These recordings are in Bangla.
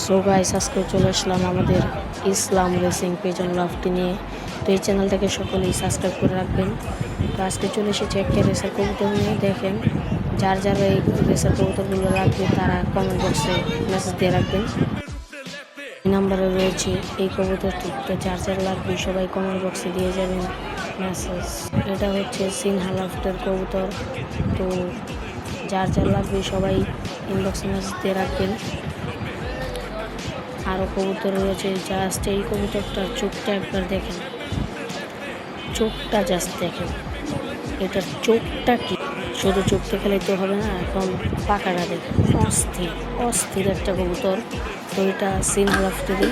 সো গাইস, আজকে চলে আসলাম আমাদের ইসলাম রেসিং পেজন লাভটি নিয়ে। তো এই চ্যানেলটাকে সকলেই সাবস্ক্রাইব করে রাখবেন। তো আজকে চলে এসেছে একটা রেসার কবুতর নিয়ে। দেখেন, যার যারা এই রেসার কবুতরগুলো রাখবে তারা কমেন্ট বক্সে মেসেজ দিয়ে রাখবেন। এই নাম্বারে রয়েছে এই কবুতরটি। তো যার যার লাগবে সবাই কমেন্ট বক্সে দিয়ে যাবেন মেসেজ। এটা হচ্ছে সিনহা লাফটের কবুতর। তো যার যার লাগবে সবাই ইনবক্সে মেসেজ দিয়ে রাখবেন। আরও কবুতর রয়েছে। জাস্ট এই কবুতরটার চোখটা একবার দেখেন, চোখটা জাস্ট দেখেন, এটার চোখটা কি! শুধু চোখ দেখালেই তো হবে না, এখন পাখাটা দেখেন, অস্থির অস্থির একটা কবুতর। তো এটা সিনহা লাফটেরই।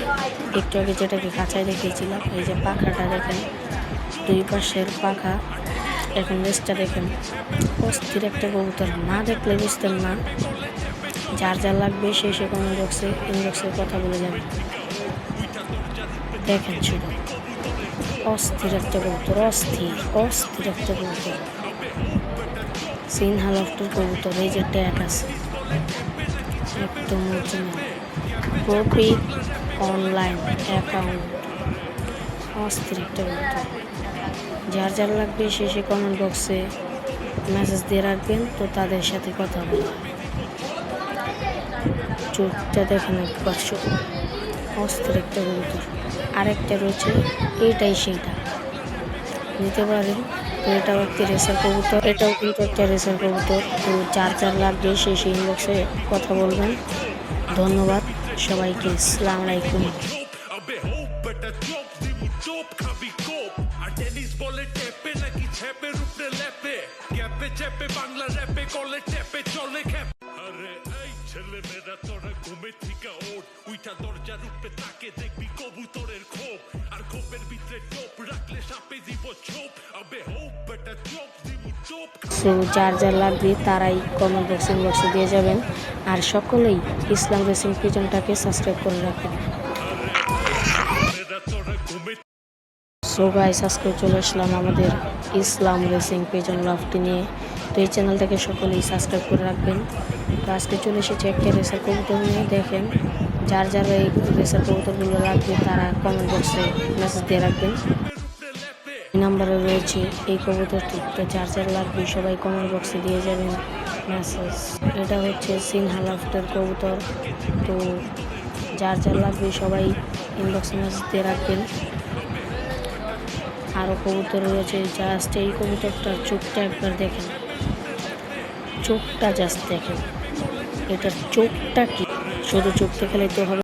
একটু আগে যেটাকে খাঁচায় দেখিয়েছিলাম, এই যে পাখাটা দেখেন, দুই পাশের পাখা। এখন লেজটা দেখেন, অস্থির একটা কবুতর, না দেখলে বুঝতেন না। যার যা লাগবে সে কমেন্ট বক্সে ইনবক্সে কথা বলে যাবে। দেখেন শুধু, অস্থির একটা কবুতর, অস্থির অস্থির একটা কবুতর, সিনহা লাফটের কবুতর। এই যে ট্যাগ আছে একদম অরিজিনাল, প্রফিট অনলাইন অ্যাকাউন্ট, অস্থির একটা কবুতর। যার যার লাগবে সে কমেন্ট বক্সে মেসেজ দিয়ে রাখবেন, তো তাদের সাথে কথা বলবেন। চোখটা দেখেন একবার শুধু, অস্থির একটা কবুতর। আরেকটা রয়েছে, এইটাই সেইটা, নিতে পারেন। তো এটাও একটি রেসার কবুতর, এটাও কিন্তু একটা রেসার কবুতর। তো যার যার লাগবে সে ইনবক্সে কথা বলবেন। ধন্যবাদ সবাইকে, আসসালামু আলাইকুম। বাংলা র্যাপে কলে ট্যাপে চলে খ্যাপ। আরে এই ছেলে মেয়েরা তোরা ঘুমে থেকে ওঠ, উইটা দরজার উপরে তাকে দেখবি কবুতরের খোপ, আর খোপের ভিতরে টোপ রাখলে সাপে দিব ছোপ। আবে হোপ বেটা চোপ দিব চোপ। সো যার যার লাগবে তারাই কমেন্ট বক্সে দিয়ে যাবেন। আর সকলেই ইসলাম রেসিং পিজনটাকে সাবস্ক্রাইব করে রাখবেন। সো গাইস, আজকে চলে আসলাম আমাদের ইসলাম রেসিং পেজন লাভটি নিয়ে। তো এই চ্যানেলটাকে সকলেই সাবস্ক্রাইব করে রাখবেন। তো আজকে চলে এসেছে একটা রেসার কবুতর নিয়ে। দেখেন, যার যারা এই রেসার কবুতরগুলো রাখবে তারা কমেন্ট বক্সে মেসেজ দিয়ে রাখবেন। এই নাম্বারে রয়েছে এই কবুতরটি। তো যার যার লাগবে সবাই কমেন্ট বক্সে দিয়ে যাবেন মেসেজ। এটা হচ্ছে সিনহা লাফটের কবুতর। তো যার যার লাগবে সবাই ইনবক্সে মেসেজ দিয়ে রাখবেন। আরও কবুতর রয়েছে। জাস্ট এই কবুতরটার চোখটা একবার দেখেন, চোখটা জাস্ট দেখেন, এটার চোখটা কি! শুধু চোখ দেখালেই তো হবে।